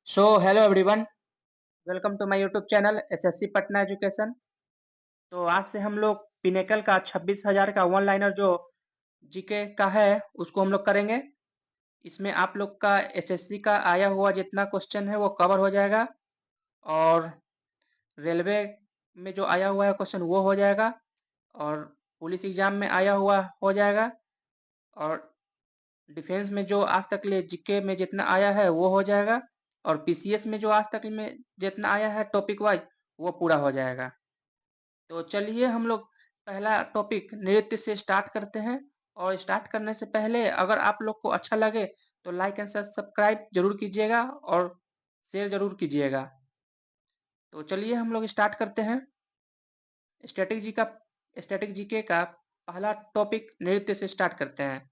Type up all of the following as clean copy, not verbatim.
Hello everyone, welcome to my YouTube channel SSC Patna education. तो आज से हम लोग पिनेकल का 26,000 का वन लाइनर जो जीके का है उसको हम लोग करेंगे। इसमें आप लोग का एसएससी का आया हुआ जितना क्वेश्चन है वो कवर हो जाएगा और रेलवे में जो आया हुआ है क्वेश्चन वो हो जाएगा और पुलिस एग्जाम में आया हुआ हो जाएगा और डिफेंस में जो आज तक ले जीके में जितना आया है वो हो जाएगा और पीसीएस में जो आज तक में जितना आया है टॉपिक वाइज वो पूरा हो जाएगा। तो चलिए हम लोग पहला टॉपिक नृत्य से स्टार्ट करते हैं और स्टार्ट करने से पहले अगर आप लोग को अच्छा लगे तो लाइक एंड सब्सक्राइब जरूर कीजिएगा और शेयर जरूर कीजिएगा। तो चलिए हम लोग स्टार्ट करते हैं। स्टैटिक जी का स्टैटिक जीके का पहला टॉपिक नृत्य से स्टार्ट करते हैं।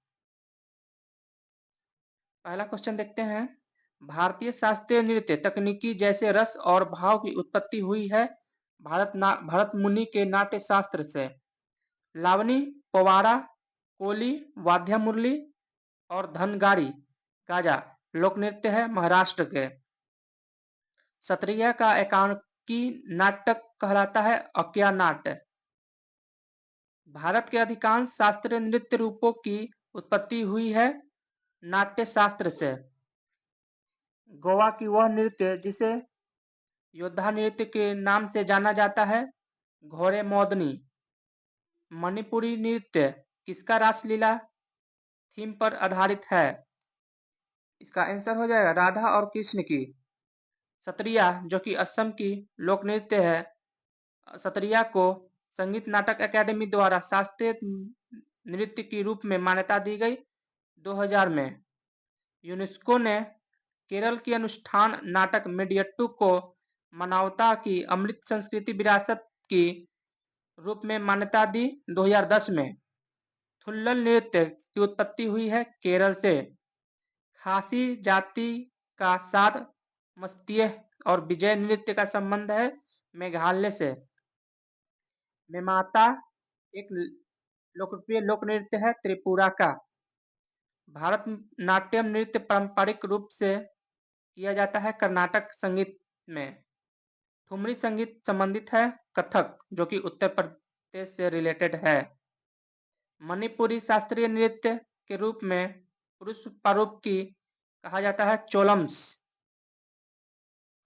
पहला क्वेश्चन देखते हैं। भारतीय शास्त्रीय नृत्य तकनीकी जैसे रस और भाव की उत्पत्ति हुई है भरत मुनि के नाट्य शास्त्र से। लावनी, पोवाड़ा, कोली, वाद्य मुरली और धनगारी गाजा लोक नृत्य है महाराष्ट्र के। सत्रिया का एकांकी नाटक कहलाता है अक्या नाट्य। भारत के अधिकांश शास्त्रीय नृत्य रूपों की उत्पत्ति हुई है नाट्य शास्त्र से। गोवा की वह नृत्य जिसे योद्धा नृत्य के नाम से जाना जाता है घोड़े मौदनी। मणिपुरी नृत्य किसका रासलीला थीम पर आधारित है? इसका आंसर हो जाएगा राधा और कृष्ण की। सत्रिया जो कि असम की लोक नृत्य है, सत्रिया को संगीत नाटक अकादमी द्वारा शास्त्रीय नृत्य के रूप में मान्यता दी गई 2000 में। यूनेस्को ने केरल की अनुष्ठान नाटक मेडियट्टू को मानवता की अमृत संस्कृति विरासत की रूप में मान्यता दी 2010 में। थुल्लल नृत्य की उत्पत्ति हुई है केरल से। खासी जाति का साध मस्तीय और विजय नृत्य का संबंध है मेघालय से। मेमाता एक लोकप्रिय लोक नृत्य है त्रिपुरा का। भारत नाट्यम नृत्य पारंपरिक रूप से किया जाता है कर्नाटक संगीत में। ठुमरी संगीत संबंधित है कथक जो कि उत्तर प्रदेश से रिलेटेड है। मणिपुरी शास्त्रीय नृत्य के रूप में पुरुष प्रारूप की कहा जाता है चोलम्स।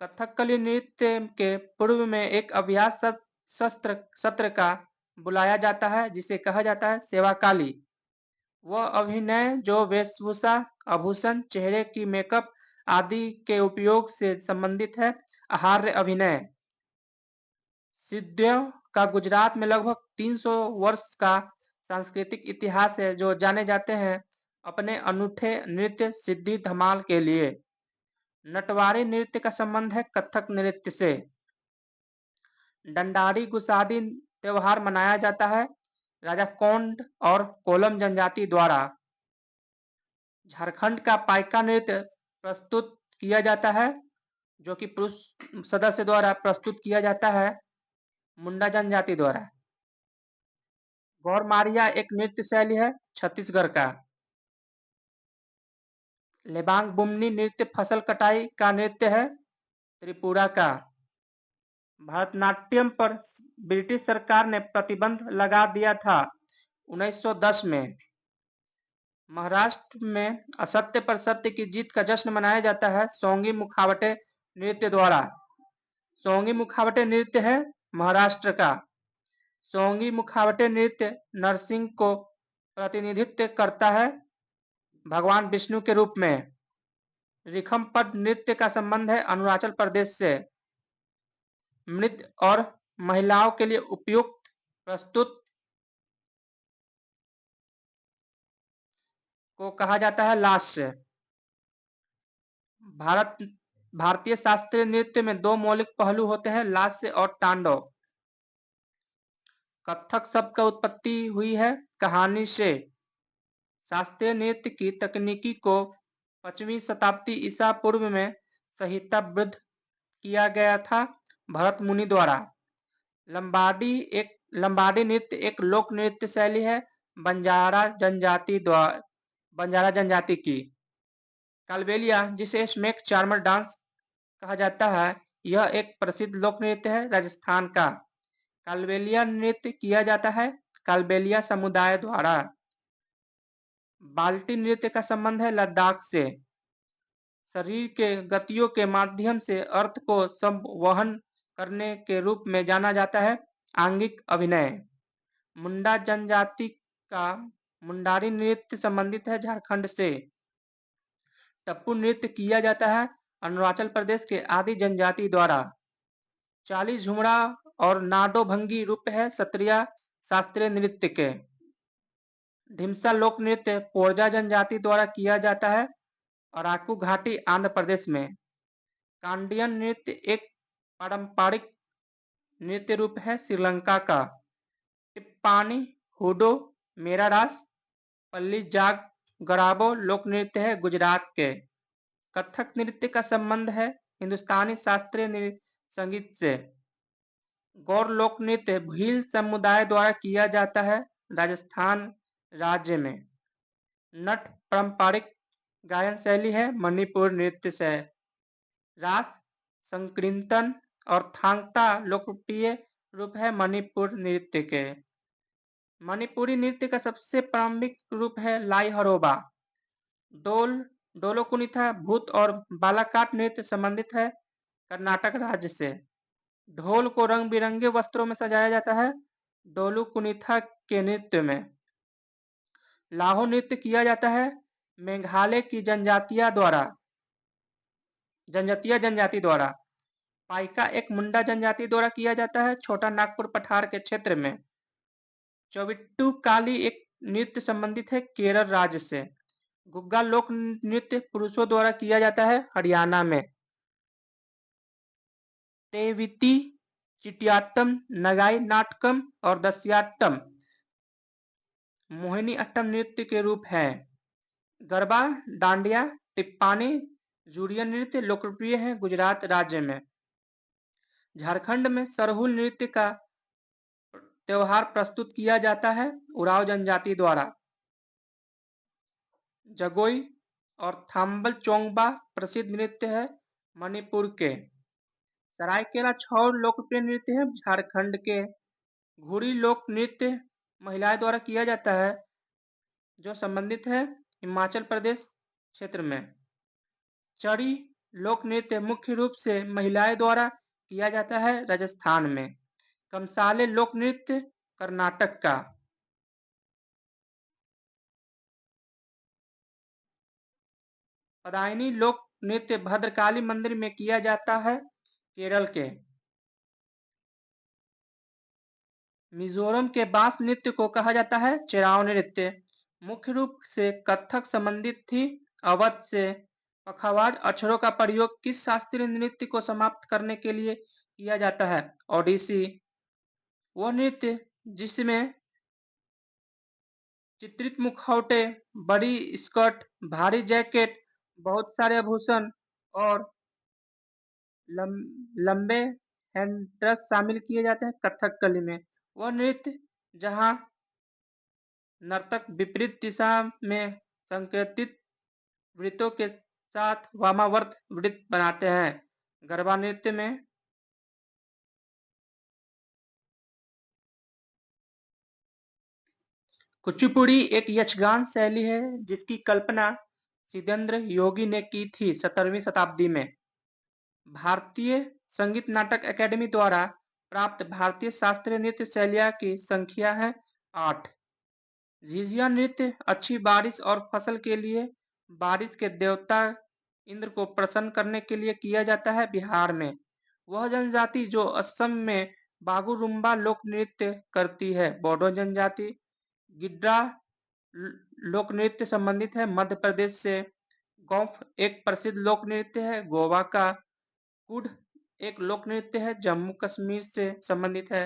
कथकली नृत्य के पूर्व में एक अभ्यास सत्र का बुलाया जाता है जिसे कहा जाता है सेवाकाली। वह अभिनय जो वेशभूषा, आभूषण, चेहरे की मेकअप आदि के उपयोग से संबंधित है आहार्य अभिनय। सिद्धियों का गुजरात में लगभग 300 वर्ष का सांस्कृतिक इतिहास है जो जाने जाते हैं अपने अनूठे नृत्य सिद्धि धमाल के लिए। नटवारी नृत्य का संबंध है कथक नृत्य से। डंडारी गुसादी त्योहार मनाया जाता है राजा कोंड और कोलम जनजाति द्वारा। झारखंड का पाइका नृत्य प्रस्तुत किया जाता है जो कि पुरुष सदस्य द्वारा प्रस्तुत किया जाता है मुंडा जनजाति द्वारा। गौरमारिया एक नृत्य शैली है छत्तीसगढ़ का। लेबांग बुमनी नृत्य फसल कटाई का नृत्य है त्रिपुरा का। भरतनाट्यम पर ब्रिटिश सरकार ने प्रतिबंध लगा दिया था 1910 में। महाराष्ट्र में असत्य पर सत्य की जीत का जश्न मनाया जाता है सोंगी मुखावटे नृत्य द्वारा। सोंगी मुखावटे नृत्य है महाराष्ट्र का। सोंगी मुखावटे नृत्य नरसिंह को प्रतिनिधित्व करता है भगवान विष्णु के रूप में। रिखमपद नृत्य का संबंध है अरुणाचल प्रदेश से। मृत और महिलाओं के लिए उपयुक्त प्रस्तुत को कहा जाता है लास्य। भारतीय शास्त्रीय नृत्य में दो मौलिक पहलू होते हैं लास्य और तांडव। कथक शब्द का उत्पत्ति हुई है कहानी से। शास्त्रीय नृत्य की तकनीकी को 5वीं शताब्दी ईसा पूर्व में संहिताबद्ध किया गया था भरत मुनि द्वारा। लंबाडी नृत्य एक लोक नृत्य शैली है बंजारा जनजाति की। कालबेलिया जिसे स्मेक चार्मर डांस कहा जाता है। यह एक प्रसिद्ध लोक नृत्य है राजस्थान का। कालबेलिया नृत्य किया जाता है कालबेलिया समुदाय द्वारा। बाल्टी नृत्य का संबंध है लद्दाख से। शरीर के गतियों के माध्यम से अर्थ को संवहन करने के रूप में जाना जाता है। आंगिक अभिनय। मुंडा जनजाति का मुंडारी नृत्य संबंधित है झारखंड से। टप्पू नृत्य किया जाता है अरुणाचल प्रदेश के आदि जनजाति द्वारा। चाली झुमड़ा और नाडो भंगी रूप है सत्रिया शास्त्रीय नृत्य के। ढिमसा लोक नृत्य पोरजा जनजाति द्वारा किया जाता है अराकू घाटी आंध्र प्रदेश में। कांडियन नृत्य एक पारंपरिक नृत्य रूप है श्रीलंका का। टिप्पानी हुडो मेरा रास पल्ली जाग गराबो लोक नृत्य है गुजरात के। कथक नृत्य का संबंध है हिंदुस्तानी शास्त्रीय संगीत से। गौर लोक नृत्य भील समुदाय द्वारा किया जाता है राजस्थान राज्य में। नट पारंपरिक गायन शैली है मणिपुर नृत्य से। रास संकीर्तन और थांगता लोकप्रिय रूप है मणिपुर नृत्य के। मणिपुरी नृत्य का सबसे प्रारंभिक रूप है लाई हरोबा। डोलो कुनिथा भूत और बालाकाट नृत्य संबंधित है कर्नाटक राज्य से। ढोल को रंग बिरंगे वस्त्रों में सजाया जाता है डोलू कुनिथा के नृत्य में। लाहो नृत्य किया जाता है मेघालय की जनजाति द्वारा। पाइका एक मुंडा जनजाति द्वारा किया जाता है छोटा नागपुर पठार के क्षेत्र में। चौबिट्टू काली एक नृत्य संबंधित है केरल राज्य से। गुग्गा लोक नृत्य पुरुषों द्वारा किया जाता है हरियाणा में। तेविती चिटियाट्टम नगाई नाटकम और दसियाट्टम मोहिनी अट्टम नृत्य के रूप हैं। गरबा डांडिया टिप्पानी जूड़िया नृत्य लोकप्रिय है गुजरात राज्य में। झारखंड में सरहुल नृत्य का त्योहार प्रस्तुत किया जाता है उराव जनजाति द्वारा। जगोई और थाम्बल चोंगबा प्रसिद्ध नृत्य है मणिपुर के। सरायकेला छौर लोकप्रिय नृत्य है झारखंड के। घुड़ी लोक नृत्य महिलाएं द्वारा किया जाता है जो संबंधित है हिमाचल प्रदेश क्षेत्र में। चड़ी लोक नृत्य मुख्य रूप से महिलाएं द्वारा किया जाता है राजस्थान में। कमसाले लोक नृत्य कर्नाटक का। पदायनी लोक नृत्य भद्रकाली मंदिर में किया जाता है केरल के। मिजोरम के बांस नृत्य को कहा जाता है चेराव नृत्य। मुख्य रूप से कथक संबंधित थी। अवध से पखवाज अक्षरों का प्रयोग किस शास्त्रीय नृत्य को समाप्त करने के लिए किया जाता है ओडिसी। वह नृत्य जिसमें चित्रित मुखौटे बड़ी स्कर्ट भारी जैकेट बहुत सारे आभूषण और लंबे हैंड्रस शामिल किए जाते हैं कथकली में। वह नृत्य जहां नर्तक विपरीत दिशा में संकेतित वृत्तों के साथ वामावर्त वृत्त बनाते हैं। गरबा नृत्य में कुचिपुड़ी एक यक्षगान शैली है जिसकी कल्पना सिद्धेंद्र योगी ने की थी 17वीं शताब्दी में। भारतीय संगीत नाटक अकादमी द्वारा प्राप्त भारतीय शास्त्रीय नृत्य शैलियां की संख्या है 8। झिझिया नृत्य अच्छी बारिश और फसल के लिए बारिश के देवता इंद्र को प्रसन्न करने के लिए किया जाता है बिहार में। वह जनजाति जो असम में बागुरुम्बा लोक नृत्य करती है बोडो जनजाति। गिड्डा लोक नृत्य संबंधित है मध्य प्रदेश से। गौफ एक प्रसिद्ध लोक नृत्य है गोवा का। कुड एक लोक नृत्य है जम्मू कश्मीर से संबंधित है।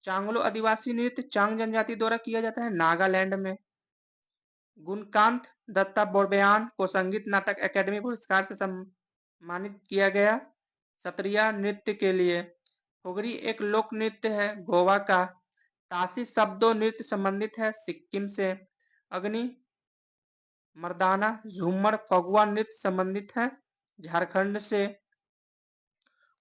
चांगलो आदिवासी नृत्य चांग जनजाति द्वारा किया जाता है नागालैंड में। गुणकांत दत्ता बोरबयान को संगीत नाटक अकादमी पुरस्कार से सम्मानित किया गया सत्रिया नृत्य के लिए। फुगरी एक लोक नृत्य है गोवा का। तासी शब्दों नृत्य संबंधित है सिक्किम से। अग्नि मर्दाना झूमर फगुआ नृत्य संबंधित है झारखंड से।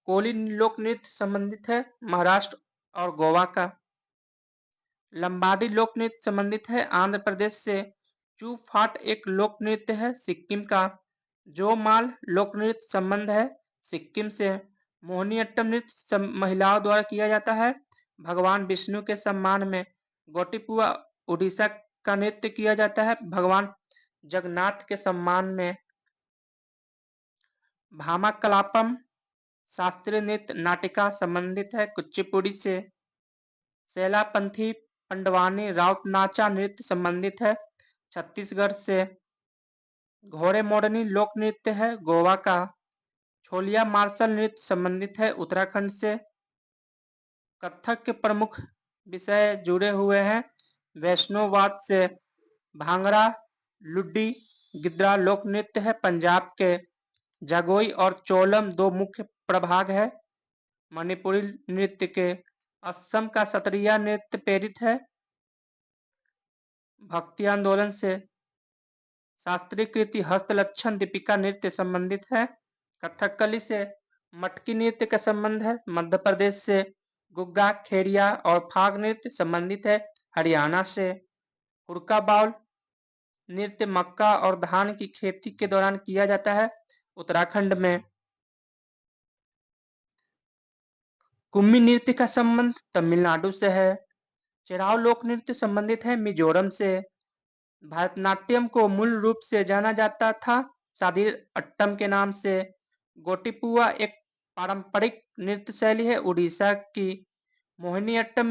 कोली लोक नृत्य संबंधित है महाराष्ट्र और गोवा का। लंबाडी लोक नृत्य संबंधित है आंध्र प्रदेश से। चूफाट एक लोक नृत्य है सिक्किम का। जोमाल लोक नृत्य संबंध है सिक्किम से। मोहिनीअट्टम नृत्य महिलाओं द्वारा किया जाता है भगवान विष्णु के सम्मान में। गोटिपुआ उड़ीसा का नृत्य किया जाता है भगवान जगन्नाथ के सम्मान में। भामा कलापम शास्त्रीय नृत्य नाटिका संबंधित है कुचिपुड़ी से। सेलापंथी पंडवानी राउत नाचा नृत्य संबंधित है छत्तीसगढ़ से। घोड़े मोडनी लोक नृत्य है गोवा का। छोलिया मार्शल नृत्य संबंधित है उत्तराखंड से। कथक के प्रमुख विषय जुड़े हुए हैं वैष्णववाद से। भांगड़ा लुड्डी गिद्रा लोक नृत्य है पंजाब के। जगोई और चोलम दो मुख्य प्रभाग है मणिपुरी नृत्य के। असम का सत्रिया नृत्य प्रेरित है भक्ति आंदोलन से। शास्त्रीय कृति हस्तलक्षण दीपिका नृत्य संबंधित है कथकली से। मटकी नृत्य का संबंध है मध्य प्रदेश से। गुग्गा खेरिया और फाग नृत्य संबंधित है हरियाणा से। हुड़का बाउल नृत्य मक्का और धान की खेती के दौरान किया जाता है उत्तराखंड में। कुम्मी नृत्य का संबंध तमिलनाडु से है। चेराव लोक नृत्य संबंधित है मिजोरम से। भरतनाट्यम को मूल रूप से जाना जाता था सादिर अट्टम के नाम से। गोटिपुआ एक पारंपरिक नृत्य शैली है उड़ीसा की। मोहिनीअट्टम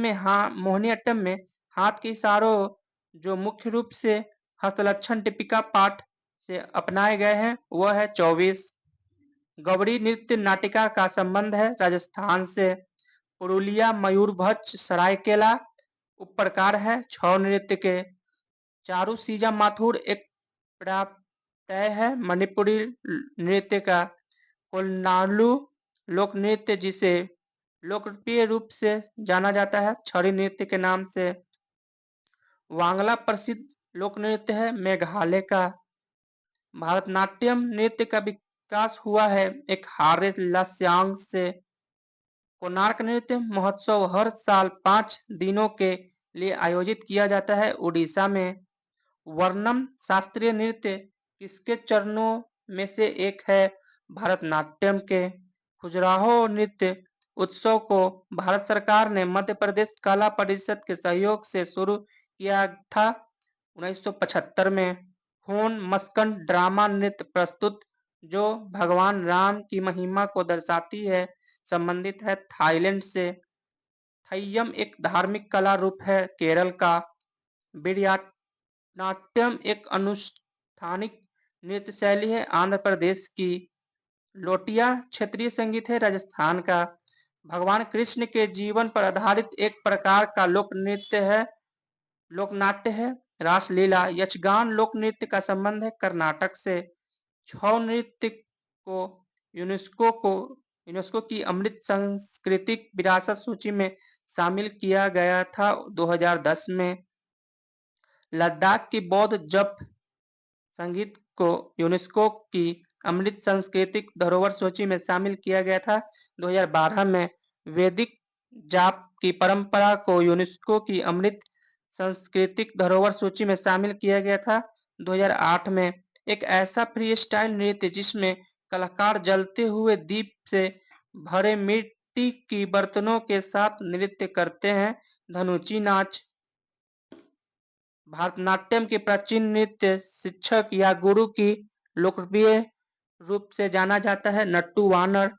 में हाथ के इशारों जो मुख्य रूप से हस्तलक्षण टिपिका पाठ से अपनाए गए हैं वह है 24। गवड़ी नृत्य नाटिका का संबंध है राजस्थान से। पुरुलिया मयूरभंज सरायकेला उपप्रकार है छौ नृत्य के। चारू सीजा माथुर एक प्राप्तय है मणिपुरी नृत्य का। कोलनालू लोक नृत्य जिसे लोकप्रिय रूप से जाना जाता है छड़ी नृत्य के नाम से। वांगला प्रसिद्ध लोक नृत्य है मेघालय का। भारतनाट्यम नृत्य का विकास हुआ है एक हारे लस्यांग से। कोणार्क नृत्य महोत्सव हर साल 5 दिनों के लिए आयोजित किया जाता है उड़ीसा में। वर्णम शास्त्रीय नृत्य किसके चरणों में से एक है भरतनाट्यम के। खजुराहो नृत्य उत्सव को भारत सरकार ने मध्य प्रदेश कला परिषद के सहयोग से शुरू किया था 1975 में। होन मस्कन ड्रामा नृत्य प्रस्तुत जो भगवान राम की महिमा को दर्शाती है संबंधित है थाईलैंड से। थय्यम एक धार्मिक कला रूप है केरल का। नाट्यम एक अनुष्ठानिक नृत्य शैली है आंध्र प्रदेश की। लोटिया क्षेत्रीय संगीत है राजस्थान का। भगवान कृष्ण के जीवन पर आधारित एक प्रकार का लोकनाट्य है रासलीला। यक्षगान लोक नृत्य का संबंध है कर्नाटक से। छौ नृत्य को यूनेस्को की अमृत सांस्कृतिक विरासत सूची में शामिल किया गया था 2010 में। लद्दाख की बौद्ध जप संगीत को यूनेस्को की अमृत सांस्कृतिक धरोहर सूची में शामिल किया गया था 2012 में। वैदिक जाप की परंपरा को यूनेस्को की अमृत सांस्कृतिक धरोहर सूची में शामिल किया गया था 2008 में। एक ऐसा फ्री स्टाइल नृत्य जिसमें कलाकार जलते हुए दीप से भरे मिट्टी की बर्तनों के साथ नृत्य करते हैं धनुची नाच। भारतनाट्यम के प्राचीन नृत्य शिक्षक या गुरु की लोकप्रिय रूप से जाना जाता है नट्टू वानर।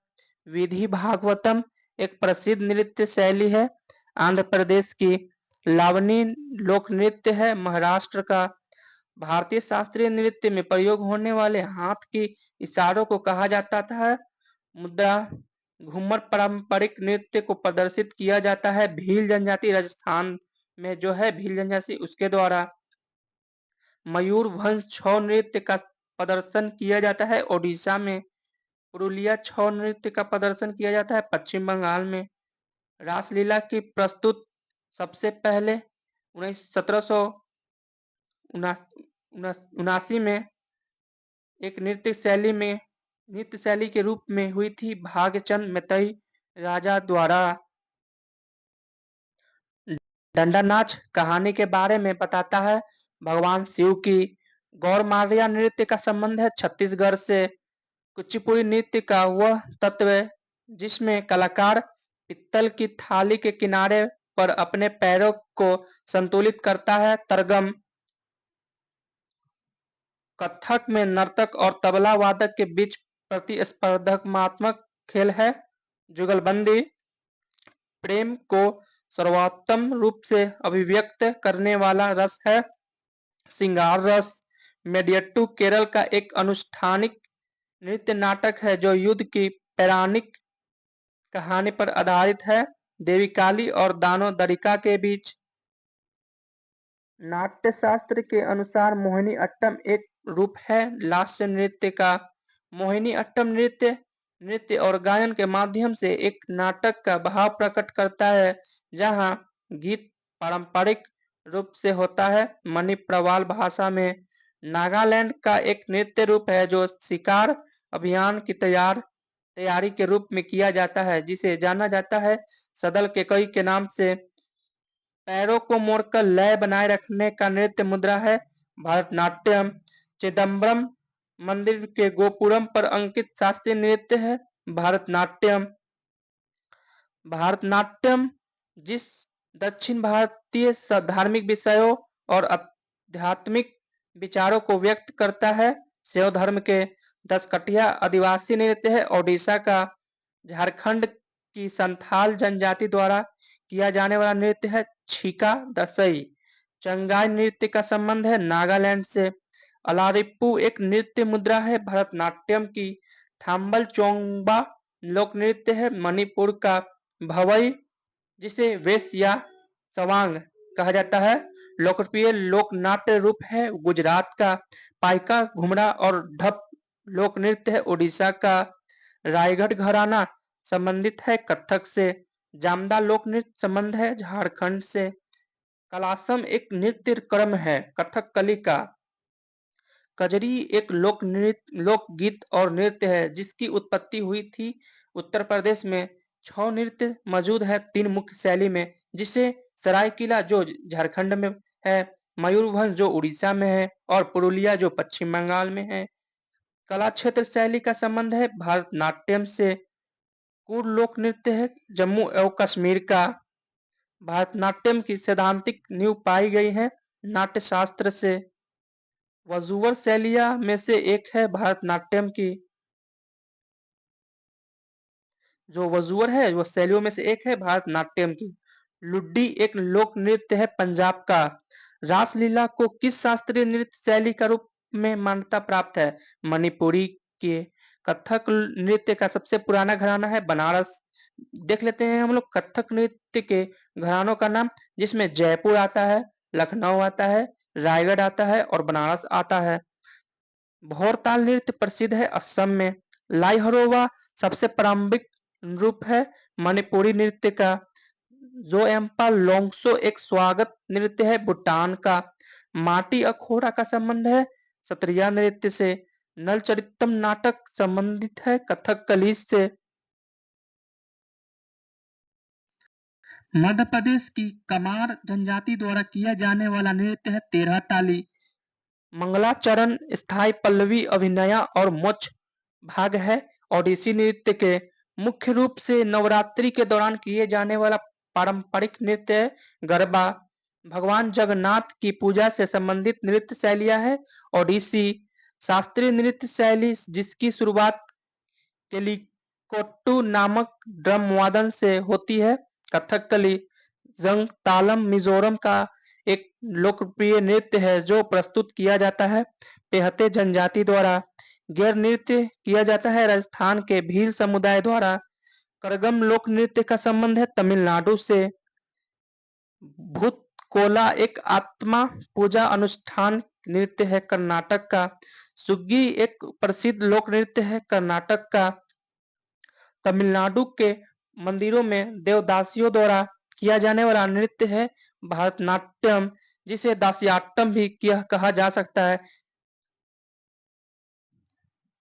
विधि भागवतम एक प्रसिद्ध नृत्य शैली है आंध्र प्रदेश की। लावनी लोक नृत्य है महाराष्ट्र का। भारतीय शास्त्रीय नृत्य में प्रयोग होने वाले हाथ के इशारों को कहा जाता था मुद्रा। घूमर पारंपरिक नृत्य को प्रदर्शित किया जाता है भील जनजाति राजस्थान में जो है भील जनजाति उसके द्वारा। मयूरभंज छौ नृत्य का प्रदर्शन किया जाता है ओडिशा में। पुरुलिया छौ नृत्य का प्रदर्शन किया जाता है पश्चिम बंगाल में। रासलीला की प्रस्तुत सबसे पहले 1779 में एक नृत्य शैली में नृत्य शैली के रूप में हुई थी। भाग्यचंद मैत्रेयी राजा द्वारा। डंडा नाच कहानी के बारे में बताता है। भगवान शिव की गौरमार्या नृत्य का संबंध है छत्तीसगढ़ से। कुचिपुड़ी नृत्य का वह तत्व जिसमें कलाकार पित्तल की थाली के किनारे पर अपने पैरों को संतुलित करता है। तरगम कथक में नर्तक और तबला वादक के बीच प्रतिस्पर्धात्मक खेल है। जुगलबंदी प्रेम को सर्वोत्तम रूप से अभिव्यक्त करने वाला रस है। श्रृंगार रस मेडियट्टू केरल का एक अनुष्ठानिक नृत्य नाटक है जो युद्ध की पौराणिक कहानी पर आधारित है। देवी काली और दानो दरिका के बीच। नाट्यशास्त्र के अनुसार मोहिनी अट्टम एक रूप है लास्य नृत्य का। मोहिनी अट्टम नृत्य नृत्य और गायन के माध्यम से एक नाटक का भाव प्रकट करता है जहां गीत पारंपरिक रूप से होता है। मणिप्रवाल भाषा में नागालैंड का एक नृत्य रूप है जो शिकार अभियान की तैयारी के रूप में किया जाता है जिसे जाना जाता है सदल केकई के नाम से। पैरों को मोड़कर लय बनाए रखने का नृत्य मुद्रा है। भरतनाट्यम चिदम्बरम मंदिर के गोपुरम पर अंकित शास्त्रीय नृत्य है। भरतनाट्यम भारतनाट्यम जिस दक्षिण भारतीय धार्मिक विषयों और आध्यात्मिक विचारों को व्यक्त करता है। शैव धर्म के दसकठिया आदिवासी नृत्य है। ओडिशा का झारखंड की संथाल जनजाति द्वारा किया जाने वाला नृत्य है छिका दसई। चंगाई नृत्य का संबंध है नागालैंड से। अलारिप्पू एक नृत्य मुद्रा है भरतनाट्यम की। थाम्बल चोंगबा लोक नृत्य है मणिपुर का। भवई जिसे वेश या सवांग कहा जाता है लोकप्रिय लोक नाट्य रूप है गुजरात का। पाइका घुमरा और ढप लोक नृत्य है उड़ीसा का। रायगढ़ घराना संबंधित है कथक से। जामदा लोक नृत्य संबंध है झारखंड से। कलासम एक नृत्य क्रम है कथकली का। कजरी एक लोकगीत और नृत्य है जिसकी उत्पत्ति हुई थी उत्तर प्रदेश में। 6 नृत्य मौजूद है 3 मुख्य शैली में जिसे सरायकीला जो झारखंड में है, मयूरभंज जो उड़ीसा में है और पुरुलिया जो पश्चिम बंगाल में है। कला क्षेत्र शैली का संबंध है भारतनाट्यम से। कुड़ लोक नृत्य है जम्मू एवं कश्मीर का। भारतनाट्यम की सैद्धांतिक नींव पाई गई है नाट्यशास्त्र से। वजुवर शैलियां में से एक है भारतनाट्यम की। जो वजुवर है वो शैलियों में से एक है भारतनाट्यम की। लुड्डी एक लोक नृत्य है पंजाब का। रासलीला को किस शास्त्रीय नृत्य शैली का रूप में मान्यता प्राप्त है? मणिपुरी के। कथक नृत्य का सबसे पुराना घराना है बनारस। देख लेते हैं हम लोग कथक नृत्य के घरानों का नाम जिसमें जयपुर आता है, लखनऊ आता है, रायगढ़ आता है और बनारस आता है। भोरताल नृत्य प्रसिद्ध है असम में। लाइहरोवा सबसे प्रारंभिक रूप है मणिपुरी नृत्य का। जोएम्पा लोंगसो एक स्वागत नृत्य है भूटान का। माटी अखोरा का संबंध है सत्रिया नृत्य से। नल चरितम नाटक संबंधित है कथकली से। मध्य प्रदेश की कमार जनजाति द्वारा किया जाने वाला नृत्य है तेरह ताली। मंगलाचरण स्थाई पल्लवी अभिनया और मोक्ष भाग है। ओडिसी नृत्य के मुख्य रूप से नवरात्रि के दौरान किए जाने वाला पारंपरिक नृत्य है गरबा। भगवान जगन्नाथ की पूजा से संबंधित नृत्य शैलियां है ओडिसी। शास्त्रीय नृत्य शैली जिसकी शुरुआत केलिकोट्टू नामक ड्रम वादन से होती है कथकली। जंग तालम मिजोरम का एक लोकप्रिय नृत्य है जो प्रस्तुत किया जाता है पेहते जनजाति द्वारा। गैर नृत्य किया जाता है राजस्थान के भील समुदाय द्वारा। करगम लोक नृत्य का संबंध है तमिलनाडु से। भूत कोला एक आत्मा पूजा अनुष्ठान नृत्य है कर्नाटक का। सुग्गी एक प्रसिद्ध लोक नृत्य है कर्नाटक का। तमिलनाडु के मंदिरों में देवदासियों द्वारा किया जाने वाला नृत्य है भारतनाट्यम जिसे दासियाट्टम भी कहा जा सकता है।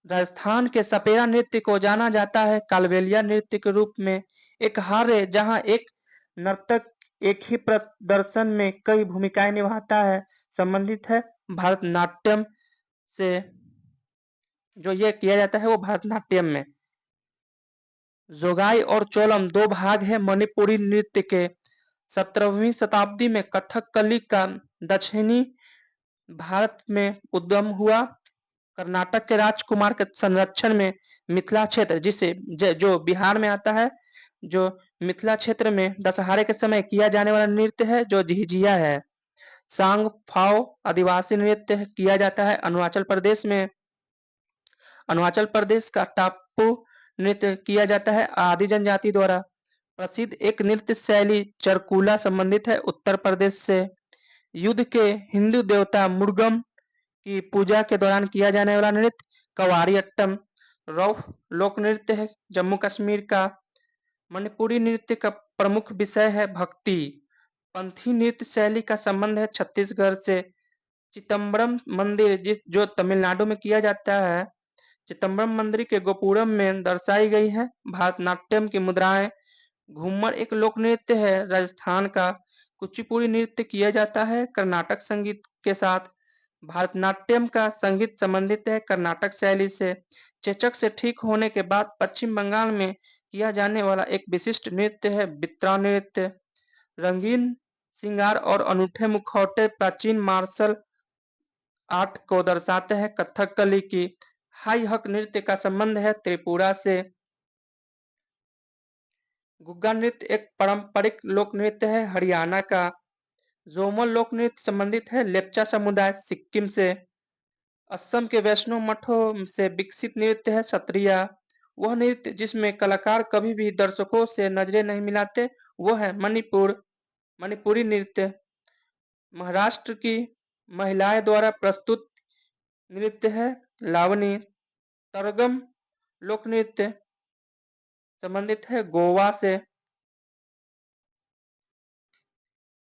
राजस्थान के सपेरा नृत्य को जाना जाता है कालबेलिया नृत्य के रूप में। एक हार है जहां एक नर्तक एक ही प्रदर्शन में कई भूमिकाएं निभाता है, संबंधित है भरतनाट्यम से। जो ये किया जाता है वो भरतनाट्यम में। जोगाई और चोलम दो भाग है मणिपुरी नृत्य के। 17वीं शताब्दी में कथकली का दक्षिणी भारत में उद्गम हुआ। कर्नाटक के राजकुमार के संरक्षण में मिथिला क्षेत्र जिसे जो बिहार में आता है, जो मिथिला क्षेत्र में दशहरे के समय किया जाने वाला नृत्य है जो झिझिया है। सांग फाओ आदिवासी नृत्य किया जाता है अरुणाचल प्रदेश में। अरुणाचल प्रदेश का टापू नृत्य किया जाता है आदि जनजाति द्वारा। प्रसिद्ध एक नृत्य शैली चरकुला संबंधित है उत्तर प्रदेश से। युद्ध के हिंदू देवता मुर्गम की पूजा के दौरान किया जाने वाला नृत्य कवारी अट्टम। रौफ लोक नृत्य है जम्मू कश्मीर का। मणिपुरी नृत्य का प्रमुख विषय है भक्ति। पंथी नृत्य शैली का संबंध है छत्तीसगढ़ से। चिदम्बरम मंदिर जो तमिलनाडु में किया जाता है। चिदम्बरम मंदिर के गोपुरम में दर्शाई गई है भारतनाट्यम की मुद्राएं। घूमर एक लोक नृत्य है राजस्थान का। कुचिपुड़ी नृत्य किया जाता है कर्नाटक संगीत के साथ। भारतनाट्यम का संगीत संबंधित है कर्नाटक शैली से। चेचक से ठीक होने के बाद पश्चिम बंगाल में किया जाने वाला एक विशिष्ट नृत्य है बित्रा नृत्य। रंगीन श्रृंगार और अनूठे मुखौटे प्राचीन मार्शल आर्ट को दर्शाते हैं कथकली की। हाई हक नृत्य का संबंध है त्रिपुरा से। गुग्गा नृत्य एक पारंपरिक लोक नृत्य है हरियाणा का। जोमल लोक नृत्य संबंधित है लेप्चा समुदाय सिक्किम से। असम के वैष्णव मठों से विकसित नृत्य है सत्रिया। वह नृत्य जिसमें कलाकार कभी भी दर्शकों से नजरें नहीं मिलाते वो है मणिपुरी नृत्य। महाराष्ट्र की महिलाएं द्वारा प्रस्तुत नृत्य है लावनी। तरगम लोक नृत्य संबंधित है गोवा से।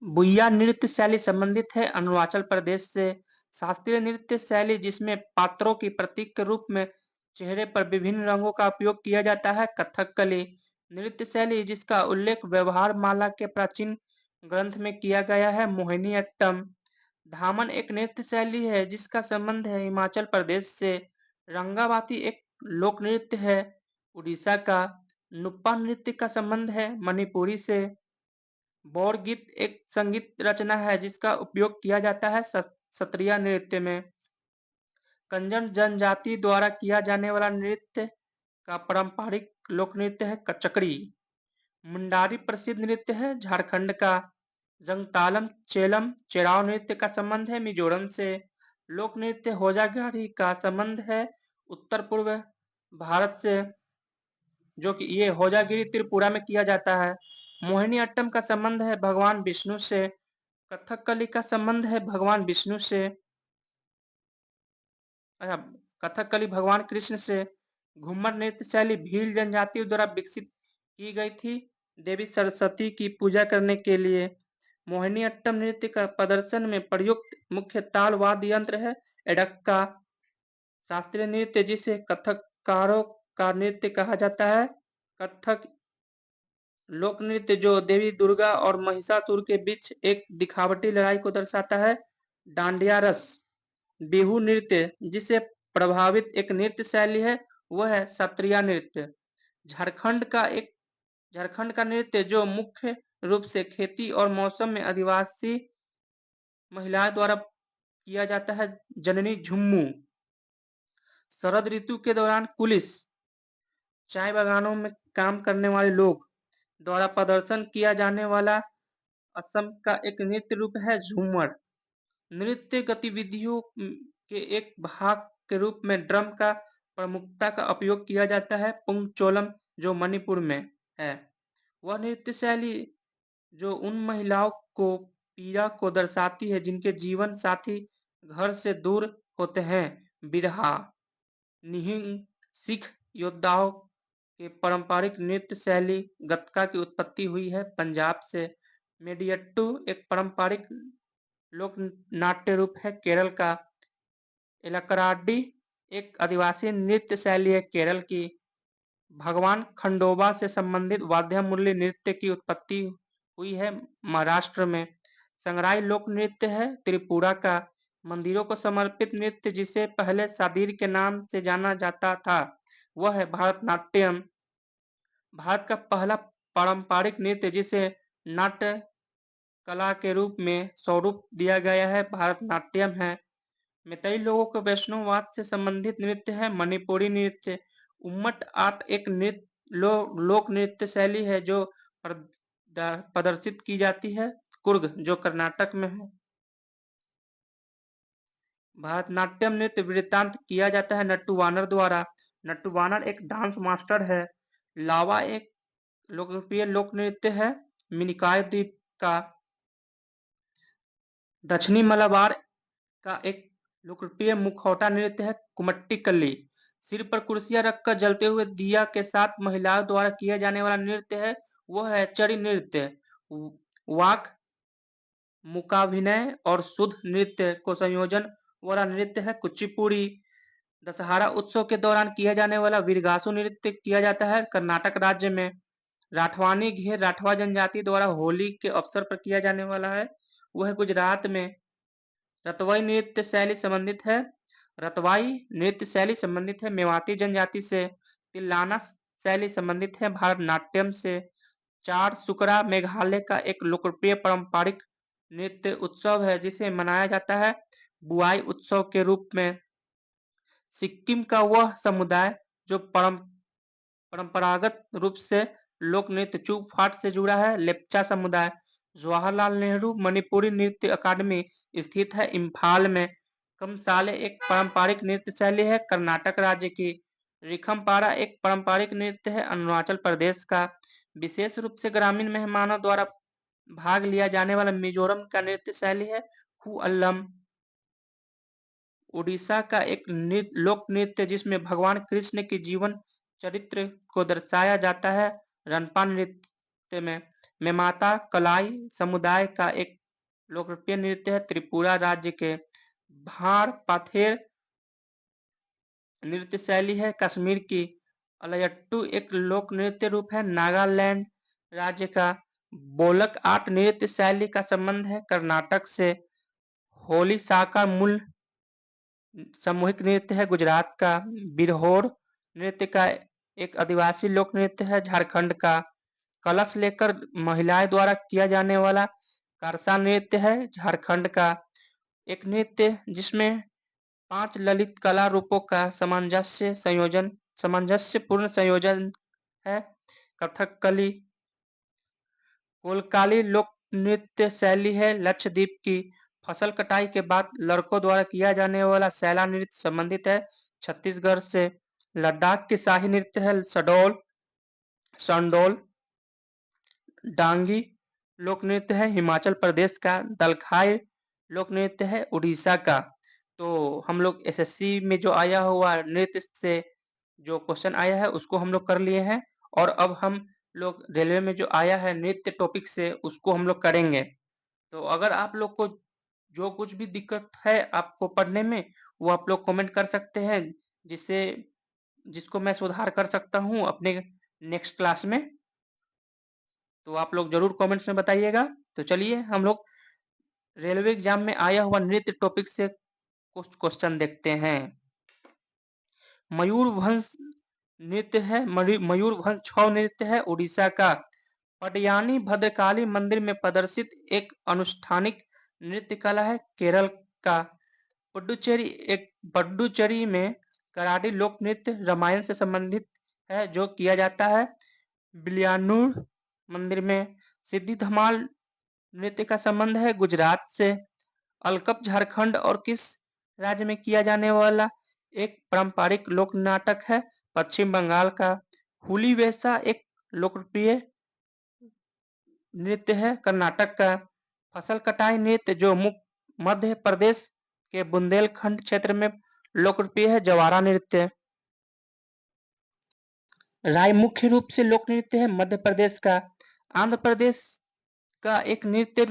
बुइया नृत्य शैली संबंधित है अरुणाचल प्रदेश से। शास्त्रीय नृत्य शैली जिसमें पात्रों की प्रतीक के रूप में चेहरे पर विभिन्न रंगों का उपयोग किया जाता है कथकली। नृत्य शैली जिसका उल्लेख व्यवहार माला के प्राचीन ग्रंथ में किया गया है मोहिनीअट्टम। धामन एक नृत्य शैली है जिसका संबंध है हिमाचल प्रदेश से। रंगावाती एक लोक नृत्य है उड़ीसा का। नुप्पा नृत्य का संबंध है मणिपुरी से। बौर गीत एक संगीत रचना है जिसका उपयोग किया जाता है सत्रिया नृत्य में। कंजन जनजाति द्वारा किया जाने वाला नृत्य का पारंपरिक लोक नृत्य है कचकड़ी। मुंडारी प्रसिद्ध नृत्य है झारखंड का। जंगतालम चेलम चेराव नृत्य का संबंध है मिजोरम से। लोक नृत्य होजागिरी का संबंध है उत्तर पूर्व भारत से, जो कि ये होजागिरी त्रिपुरा में किया जाता है। मोहिनीअट्टम का संबंध है भगवान विष्णु से। कथकली का संबंध है भगवान विष्णु से। अच्छा, कथकली भगवान कृष्ण से। घूमर नृत्य शैली भील जनजातियों द्वारा विकसित की गई थी देवी सरस्वती की पूजा करने के लिए। मोहिनीअट्टम नृत्य का प्रदर्शन में प्रयुक्त मुख्य ताल वाद्य यंत्र है एडक्का। शास्त्रीय नृत्य जिसे कथककारों का नृत्य कहा जाता है। कथक लोक नृत्य जो देवी दुर्गा और महिषासुर के बीच एक दिखावटी लड़ाई को दर्शाता है डांडिया रस। बिहू नृत्य जिसे प्रभावित एक नृत्य शैली है वह है सत्रिया नृत्य। झारखंड का नृत्य जो मुख्य रूप से खेती और मौसम में आदिवासी महिलाओं द्वारा किया जाता है जननी झुम्मू। शरद ऋतु के दौरान कुलिस चाय बागानों में काम करने वाले लोग द्वारा प्रदर्शन किया जाने वाला असम का एक नृत्य रूप है झूमर। नृत्य गतिविधियों के एक भाग के रूप में ड्रम का प्रमुखता का उपयोग किया जाता है पुंगचोलम जो मणिपुर में है। वह नृत्य शैली जो उन महिलाओं को पीड़ा को दर्शाती है जिनके जीवन साथी घर से दूर होते हैं। बिरहा निहिंग सिख योद्धाओं के पारंपरिक नृत्य शैली गतका की उत्पत्ति हुई है पंजाब से। मेडियट्टू एक पारंपरिक लोक नाट्य रूप है केरल का। एलकराडी एक आदिवासी नृत्य शैली है केरल की। भगवान खंडोबा से संबंधित वाद्यमुरली नृत्य की उत्पत्ति हुई है महाराष्ट्र में। संगराई लोक नृत्य है त्रिपुरा का। मंदिरों को समर्पित नृत्य जिसे पहले सादीर के नाम से जाना जाता था, वह है भरतनाट्यम। भारत का पहला पारंपरिक नृत्य जिसे नाट्य कला के रूप में स्वरूप दिया गया है, भरतनाट्यम है। मैतेई लोगों के वैष्णववाद से संबंधित नृत्य है मणिपुरी नृत्य। उम्मट आर्ट एक लोक नृत्य शैली है जो प्रदर्शित की जाती है कुर्ग, जो कर्नाटक में है। भरतनाट्यम नृत्य वृत्तांत किया जाता है नट्टू वानर द्वारा। नट्टू वानर एक डांस मास्टर है। लावा एक लोकप्रिय लोक नृत्य है मिनिकॉय द्वीप का। दक्षिणी मलाबार का एक लोकप्रिय मुखौटा नृत्य है कुमट्टी-कल्ली। सिर पर कुर्सियां रखकर जलते हुए दिया के साथ महिलाओं द्वारा किया जाने वाला नृत्य है, वह है चड़ी नृत्य। वाक, मूकाभिनय और शुद्ध नृत्य को संयोजन वाला नृत्य है कुचिपुड़ी। दशहरा उत्सव के दौरान किया जाने वाला वीरगासु नृत्य किया जाता है कर्नाटक राज्य में। राठवानी घेर राठवा जनजाति द्वारा होली के अवसर पर किया जाने वाला है, वह गुजरात में। रतवाई नृत्य शैली संबंधित है मेवाती जनजाति से। तिल्लाना शैली संबंधित है भारतनाट्यम से। चार सुकरा मेघालय का एक लोकप्रिय पारंपरिक नृत्य उत्सव है जिसे मनाया जाता है बुआई उत्सव के रूप में। सिक्किम का वह समुदाय जो परंपरागत रूप से लोक नृत्य चूक फाट से जुड़ा है, लेप्चा समुदाय। जवाहरलाल नेहरू मणिपुरी नृत्य अकादमी स्थित है इम्फाल में। कमसाले एक पारंपरिक नृत्य शैली है कर्नाटक राज्य की। रिखमपारा एक पारंपरिक नृत्य है अरुणाचल प्रदेश का। विशेष रूप से ग्रामीण मेहमानों द्वारा भाग लिया जाने वाला मिजोरम का नृत्य शैली है खुअल्लम। उड़ीसा का एक लोक नृत्य जिसमें भगवान कृष्ण के जीवन चरित्र को दर्शाया जाता है रनपा नृत्य में। मेमाता कलाई समुदाय का एक लोकप्रिय नृत्य है त्रिपुरा राज्य के। भार पाथेर नृत्य शैली है कश्मीर की। अलयट्टू एक लोक नृत्य रूप है नागालैंड राज्य का। बोलक आर्ट नृत्य शैली का संबंध है कर्नाटक से। होली साका मूल सामूहिक नृत्य है गुजरात का। बिरहोर नृत्य का एक आदिवासी लोक नृत्य है झारखंड का। कलश लेकर महिलाएं द्वारा किया जाने वाला कारसा नृत्य है झारखंड का। एक नृत्य जिसमें 5 ललित कला रूपों का सामंजस्यपूर्ण संयोजन है कथकली। कोलकाली लोक नृत्य शैली है लक्षद्वीप की। फसल कटाई के बाद लड़कों द्वारा किया जाने वाला सैला नृत्य संबंधित है छत्तीसगढ़ से। लद्दाख की शाही नृत्य है संडोल। डांगी लोक नृत्य है हिमाचल प्रदेश का। दलखाई लोक नृत्य है उड़ीसा का। तो हम लोग एसएससी में जो आया हुआ नृत्य से जो क्वेश्चन आया है उसको हम लोग कर लिए हैं, और अब हम लोग रेलवे में जो आया है नृत्य टॉपिक से उसको हम लोग करेंगे। तो अगर आप लोग को जो कुछ भी दिक्कत है आपको पढ़ने में, वो आप लोग कमेंट कर सकते हैं, जिसको मैं सुधार कर सकता हूँ अपने नेक्स्ट क्लास में। तो आप लोग जरूर कमेंट्स में बताइएगा। तो चलिए हम लोग रेलवे एग्जाम में आया हुआ नृत्य टॉपिक से कुछ क्वेश्चन देखते हैं। मयूरभंश नृत्य है मयूरभंश छौ नृत्य है उड़ीसा का। पटयानी भद्रकाली मंदिर में प्रदर्शित एक अनुष्ठानिक नृत्य कला है केरल का। पुडुचेरी में कराडी लोक नृत्य रामायण से संबंधित है जो किया जाता है बिलियानूर मंदिर में। सिद्धि धमाल नृत्य का संबंध है गुजरात से। अलकप झारखंड और किस राज्य में किया जाने वाला एक पारंपरिक लोक नाटक है पश्चिम बंगाल का। हुली वैसा एक लोकप्रिय नृत्य है कर्नाटक का। फसल कटाई नृत्य जो मध्य प्रदेश के बुंदेलखंड क्षेत्र में लोकप्रिय है जवारा नृत्य। राय मुख्य रूप से लोक नृत्य है मध्य प्रदेश का। आंध्र प्रदेश का एक नृत्य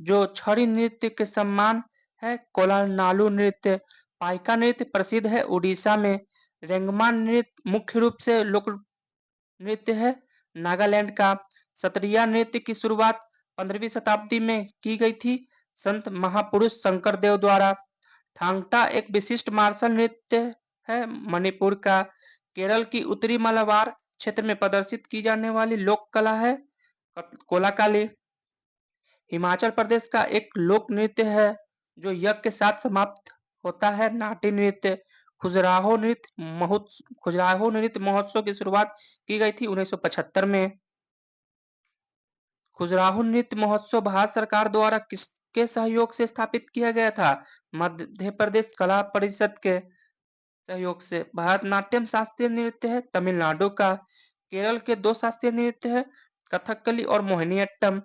जो छड़ी नृत्य के समान है कोलानालू नृत्य। पाइका नृत्य प्रसिद्ध है उड़ीसा में। रेंगमा नृत्य मुख्य रूप से लोक नृत्य है नागालैंड का। सत्रिया नृत्य की शुरुआत 15वीं शताब्दी में की गई थी संत महापुरुष शंकरदेव द्वारा। थांगटा एक विशिष्ट मार्शल नृत्य है मणिपुर का। केरल की उत्तरी मलाबार क्षेत्र में प्रदर्शित की जाने वाली लोक कला है कोलाकाली। हिमाचल प्रदेश का एक लोक नृत्य है जो यज्ञ के साथ समाप्त होता है नाटी नृत्य। खजुराहो नृत्य महोत्सव की शुरुआत की गई थी 1975 में। खजुराहो नृत्य महोत्सव भारत सरकार द्वारा किसके सहयोग से स्थापित किया गया था? मध्य प्रदेश कला परिषद के सहयोग से। भरतनाट्यम शास्त्रीय नृत्य है तमिलनाडु का। केरल के दो शास्त्रीय नृत्य है कथकली और मोहिनीअट्टम।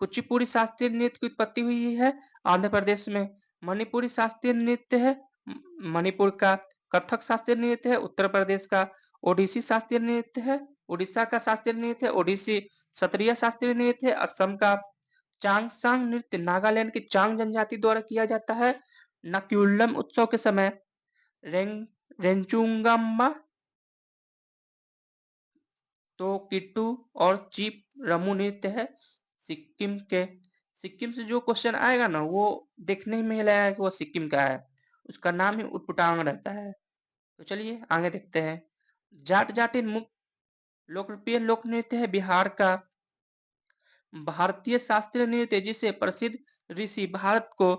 कुचिपुड़ी शास्त्रीय नृत्य की उत्पत्ति हुई है आंध्र प्रदेश में। मणिपुरी शास्त्रीय नृत्य है मणिपुर का। कथक शास्त्रीय नृत्य है उत्तर प्रदेश का। ओडिसी शास्त्रीय नृत्य है उड़ीसा का। शास्त्रीय नृत्य है ओडिसी। सत्रिया शास्त्रीय नृत्य है असम का। चांगसांग नृत्य नागालैंड की चांग जनजाति द्वारा किया जाता है नक्यूलम उत्सव के समय। रेंचुंगम्मा तो किट्टू और चीप रमू नृत्य है सिक्किम के। सिक्किम से जो क्वेश्चन आएगा ना वो देखने में लगेगा कि वो सिक्किम का है, उसका नाम ही उटपुटांग रहता है। तो चलिए आगे देखते हैं। जाट जाटिन मुख्य लोकप्रिय लोक नृत्य है बिहार का। भारतीय शास्त्रीय नृत्य जिसे प्रसिद्ध ऋषि भरत को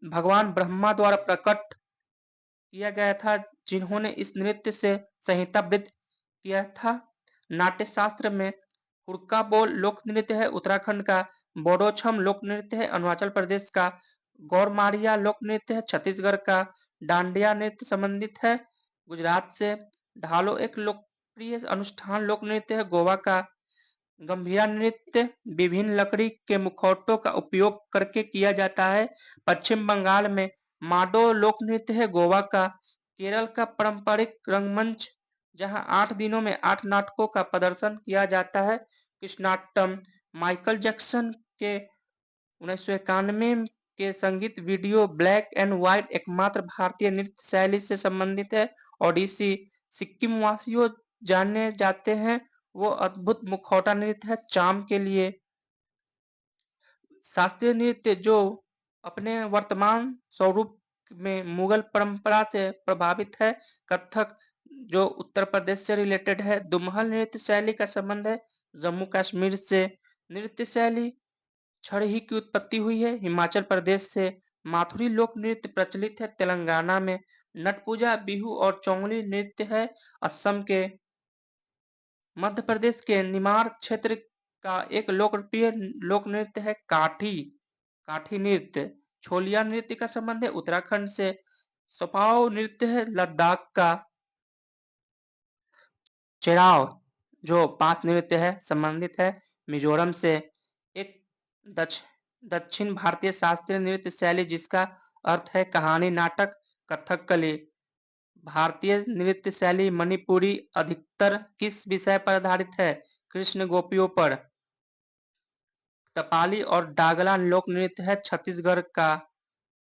भगवान ब्रह्मा द्वारा प्रकट किया गया था जिन्होंने इस नृत्य से संहिताबद्ध किया था। नाट्य शास्त्र में हुड़का बोल लोक नृत्य है उत्तराखंड का। बोडोछम लोक नृत्य है अरुणाचल प्रदेश का। गौरमारिया लोक नृत्य है छत्तीसगढ़ का। डांडिया नृत्य संबंधित है गुजरात से। ढालो एक लोकप्रिय अनुष्ठान लोक नृत्य है गोवा का। गंभीरा नृत्य विभिन्न लकड़ी के मुखौटों का उपयोग करके किया जाता है पश्चिम बंगाल में। माडो लोक नृत्य है गोवा का। केरल का पारंपरिक रंगमंच जहां 8 दिनों में 8 नाटकों का प्रदर्शन किया जाता है कृष्णाट्टम। माइकल जैक्सन के 1991 के संगीत वीडियो ब्लैक एंड व्हाइट एकमात्र भारतीय नृत्य शैली से संबंधित है ओडिसी। सिक्किम वासियों जाने जाते हैं वो अद्भुत मुखौटा नृत्य है चाम के लिए। शास्त्रीय नृत्य जो अपने वर्तमान स्वरूप में मुगल परंपरा से प्रभावित है कथक जो उत्तर प्रदेश से रिलेटेड है। दुमहल नृत्य शैली का संबंध है जम्मू कश्मीर से। नृत्य शैली छड़ी की उत्पत्ति हुई है हिमाचल प्रदेश से। माथुरी लोक नृत्य प्रचलित है तेलंगाना में। नट पूजा बिहू और चोंगली नृत्य है असम के। मध्य प्रदेश के निमाड़ क्षेत्र का एक लोकप्रिय लोक नृत्य है काठी नृत्य। छोलिया नृत्य का संबंध है उत्तराखंड से। सपाव नृत्य है लद्दाख का। चेराव जो पांच नृत्य है संबंधित है मिजोरम से। एक दक्षिण भारतीय शास्त्रीय नृत्य शैली जिसका अर्थ है कहानी नाटक कथकली। भारतीय नृत्य शैली मणिपुरी अधिकतर किस विषय पर आधारित है? कृष्ण गोपियों पर। तपाली और डागला लोक नृत्य है छत्तीसगढ़ का।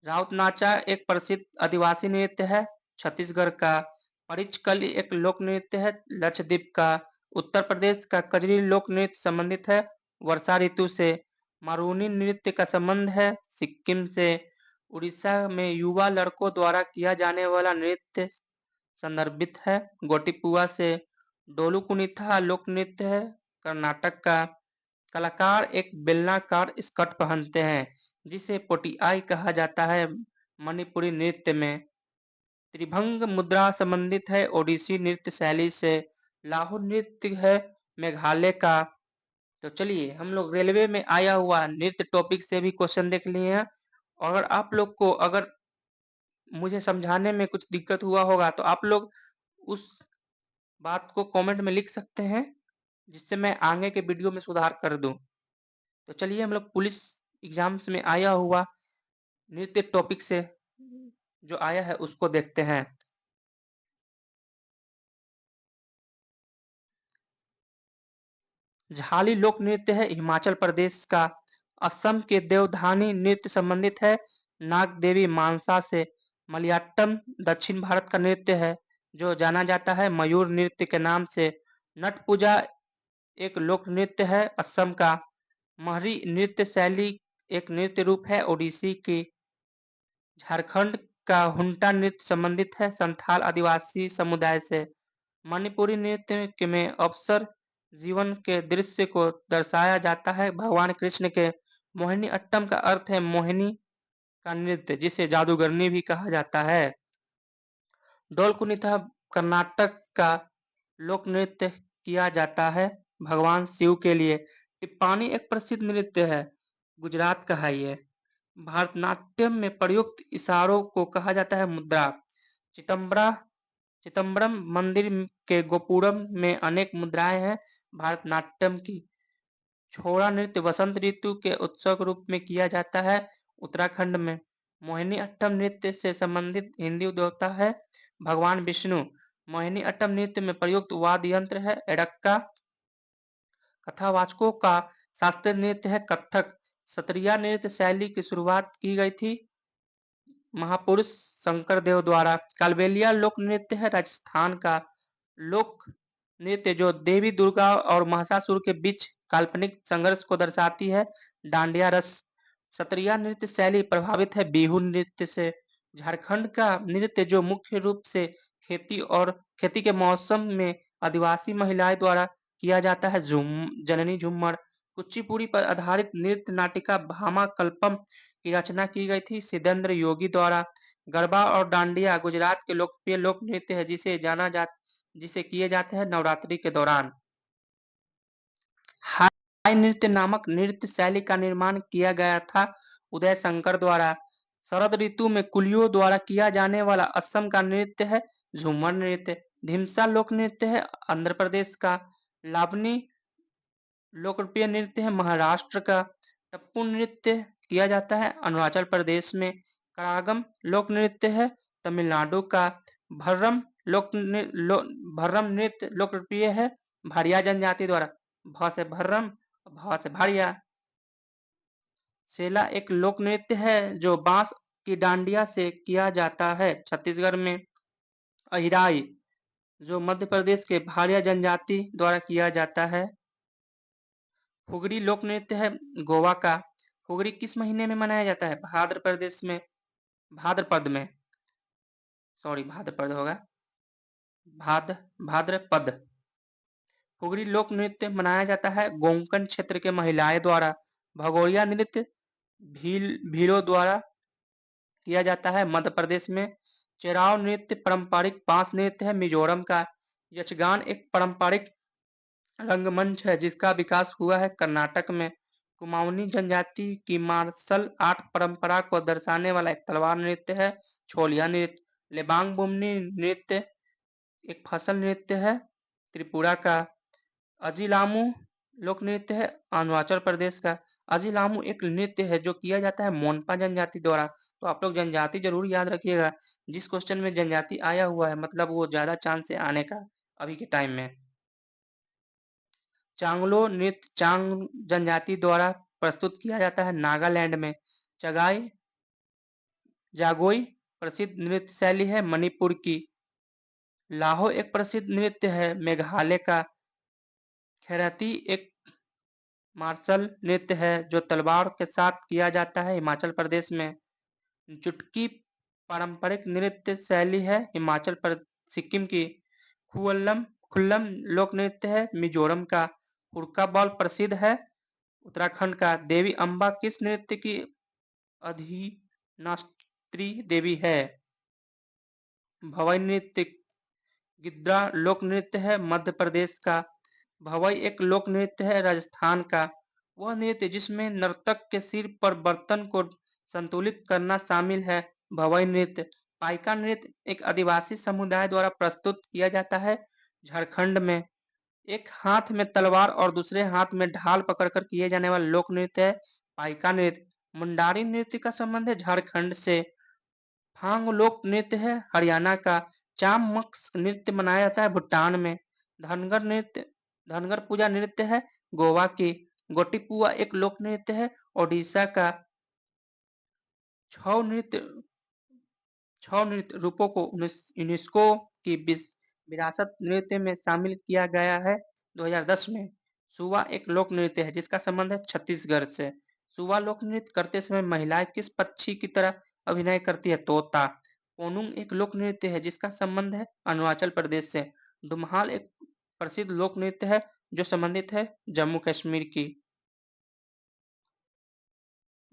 राउत नाचा एक प्रसिद्ध आदिवासी नृत्य है छत्तीसगढ़ का। परिचकली एक लोक नृत्य है लक्षद्वीप का। उत्तर प्रदेश का कजरी लोक नृत्य संबंधित है वर्षा ऋतु से। मारूनी नृत्य का संबंध है सिक्किम से। उड़ीसा में युवा लड़कों द्वारा किया जाने वाला नृत्य संदर्भित है गोटिपुआ से। डोलू कुनिथा लोक नृत्य है कर्नाटक का। कलाकार एक बेलनाकार स्कर्ट पहनते हैं जिसे पोटियाई कहा जाता है मणिपुरी नृत्य में। त्रिभंग मुद्रा संबंधित है ओडिसी नृत्य शैली से। लाहौर नृत्य है मेघालय का। तो चलिए हम लोग रेलवे में आया हुआ नृत्य टॉपिक से भी क्वेश्चन देख लिए हैं। और आप लोग को अगर मुझे समझाने में कुछ दिक्कत हुआ होगा तो आप लोग उस बात को कमेंट में लिख सकते हैं जिससे मैं आगे के वीडियो में सुधार कर दूं। तो चलिए हम लोग पुलिस एग्जाम्स में आया हुआ नृत्य टॉपिक से जो आया है उसको देखते हैं। झाली लोक नृत्य है हिमाचल प्रदेश का। असम के देवधानी नृत्य संबंधित है नाग देवी मानसा से। मलयाट्टम दक्षिण भारत का नृत्य है जो जाना जाता है मयूर नृत्य के नाम से। नट पूजा एक लोक नृत्य है असम का। महरी नृत्य शैली एक नृत्य रूप है ओडिसी की। झारखंड का हुंटा नृत्य संबंधित है संथाल आदिवासी समुदाय से। मणिपुरी नृत्य में अवसर जीवन के दृश्य को दर्शाया जाता है। भगवान कृष्ण के मोहिनी अट्टम का अर्थ है मोहिनी का नृत्य जिसे जादूगरनी भी कहा जाता है। डोल कुनिता कर्नाटक का लोक नृत्य किया जाता है भगवान शिव के लिए। टिप्पानी एक प्रसिद्ध नृत्य है गुजरात का है ये। भारतनाट्यम में प्रयुक्त इशारों को कहा जाता है मुद्रा। चिदम्बरा चिदम्बरम मंदिर के गोपुरम में अनेक मुद्राएं हैं भारतनाट्यम की। छोड़ा नृत्य वसंत ऋतु के उत्सव के रूप में किया जाता है उत्तराखंड में। मोहिनी अट्टम नृत्य से संबंधित हिंदू देवता है भगवान विष्णु। मोहिनी अट्टम नृत्य में प्रयुक्त वाद्य यंत्र है एड़क्का। कथावाचकों का शास्त्रीय नृत्य है कथक। सत्रिया नृत्य शैली की शुरुआत की गई थी महापुरुष शंकर देव द्वारा। कालबेलिया लोक नृत्य है राजस्थान का लोक नृत्य जो देवी दुर्गा और महिषासुर के बीच काल्पनिक संघर्ष को दर्शाती है। डांडिया रस। सत्रिया नृत्य शैली प्रभावित है बिहू नृत्य से। झारखंड का नृत्य जो मुख्य रूप से खेती के मौसम में आदिवासी महिलाएं द्वारा किया जाता है जननी झूमर। कुचिपुड़ी पर आधारित नृत्य नाटिका भामा कल्पम की रचना की गई थी सिद्धेंद्र योगी द्वारा। गरबा और डांडिया गुजरात के लोकप्रिय लोक नृत्य है जिसे किए जाते हैं नवरात्रि के दौरान। हाय नृत्य नामक नृत्य शैली का निर्माण किया गया था उदय शंकर द्वारा। शरद ऋतु में कुलियों द्वारा किया जाने वाला असम का नृत्य है झूमर नृत्य। ढिमसा लोक नृत्य है आंध्र प्रदेश का। लावनी लोकप्रिय नृत्य है महाराष्ट्र का। टप्पू नृत्य किया जाता है अरुणाचल प्रदेश में। करागम लोक नृत्य है तमिलनाडु का। भर्रम भर्रम नृत्य लोकप्रिय है भारिया जनजाति द्वारा। भ से भर्रम भ से भारिया। सेला एक लोक नृत्य है जो बांस की डांडिया से किया जाता है छत्तीसगढ़ में। अहिराई जो मध्य प्रदेश के भारिया जनजाति द्वारा किया जाता है। फुगड़ी लोक नृत्य है गोवा का। फुगड़ी किस महीने में मनाया जाता है भाद्रपद में भाद्रपद होगा भाद्रपद। फुगड़ी लोक नृत्य मनाया जाता है गोंकन क्षेत्र के महिलाएं द्वारा। भगोरिया नृत्य भीलों द्वारा किया जाता है मध्य प्रदेश में। चेराव नृत्य पारंपरिक बांस नृत्य है मिजोरम का। यक्षगान एक पारंपरिक रंगमंच है जिसका विकास हुआ है कर्नाटक में। कुमाऊनी जनजाति की मार्शल आर्ट परंपरा को दर्शाने वाला एक तलवार नृत्य है छोलिया नृत्य। लेबांग बुमनी नृत्य एक फसल नृत्य है त्रिपुरा का। अजिलामू लोक नृत्य है अरुणाचल प्रदेश का। अजिलामू एक नृत्य है जो किया जाता है मोनपा जनजाति द्वारा। तो आप लोग जनजाति जरूर याद रखिएगा। जिस क्वेश्चन में जनजाति आया हुआ है मतलब वो ज्यादा चांस है आने का अभी के टाइम में। चांगलो नृत्य चांग जनजाति द्वारा प्रस्तुत किया जाता है नागालैंड में। जागोई प्रसिद्ध नृत्य शैली है मणिपुर की। लाहो एक प्रसिद्ध नृत्य है मेघालय का। खैराती एक मार्शल नृत्य है जो तलवार के साथ किया जाता है हिमाचल प्रदेश में। चुटकी पारंपरिक नृत्य शैली है सिक्किम की। खुल्लम लोक नृत्य है मिजोरम का। हुड़का बॉल प्रसिद्ध है उत्तराखंड का। देवी अम्बा किस नृत्य की अधिनास्त्री देवी है भवई नृत्य। गिद्दा लोक नृत्य है मध्य प्रदेश का। भवई एक लोक नृत्य है राजस्थान का। वह नृत्य जिसमें नर्तक के सिर पर बर्तन को संतुलित करना शामिल है भवई नृत्य। पाइका नृत्य एक आदिवासी समुदाय द्वारा प्रस्तुत किया जाता है झारखंड में। एक हाथ में तलवार और दूसरे हाथ में ढाल पकड़कर किए जाने वाला लोक नृत्य है पाइका नृत्य। मुंडारी नृत्य का संबंध है झारखंड से। फांग लोक नृत्य है हरियाणा का। चामक्स नृत्य मनाया जाता है भूटान में। धनगर पूजा नृत्य है गोवा की। गोटीपुआ एक लोक नृत्य है ओडिशा का। छऊ 6 नृत्य रूपों को यूनेस्को की विरासत नृत्य में शामिल किया गया है 2010 में। सुवा एक लोक नृत्य है जिसका संबंध है छत्तीसगढ़ से। सुवा लोक नृत्य करते समय महिलाएं किस पक्षी की तरह अभिनय करती है? तोता। पोनुंग एक लोक नृत्य है जिसका संबंध है अरुणाचल प्रदेश से। दुम्हाल एक प्रसिद्ध लोक नृत्य है जो संबंधित है जम्मू कश्मीर की।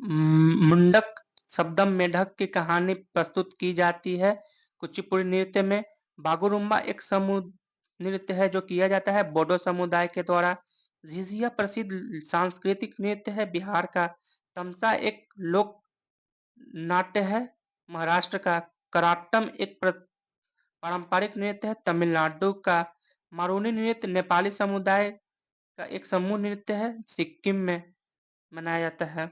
मुंडक शब्दम मेढक की कहानी प्रस्तुत की जाती है कुचिपुड़ी नृत्य में। बागुरुम्बा एक समूह नृत्य है जो किया जाता है बोडो समुदाय के द्वारा। झिझिया प्रसिद्ध सांस्कृतिक नृत्य है बिहार का। तमसा एक लोक नाट्य है महाराष्ट्र का। कराट्टम एक पारंपरिक नृत्य है तमिलनाडु का। मारूनी नृत्य नेपाली समुदाय का एक समूह नृत्य है सिक्किम में मनाया जाता है।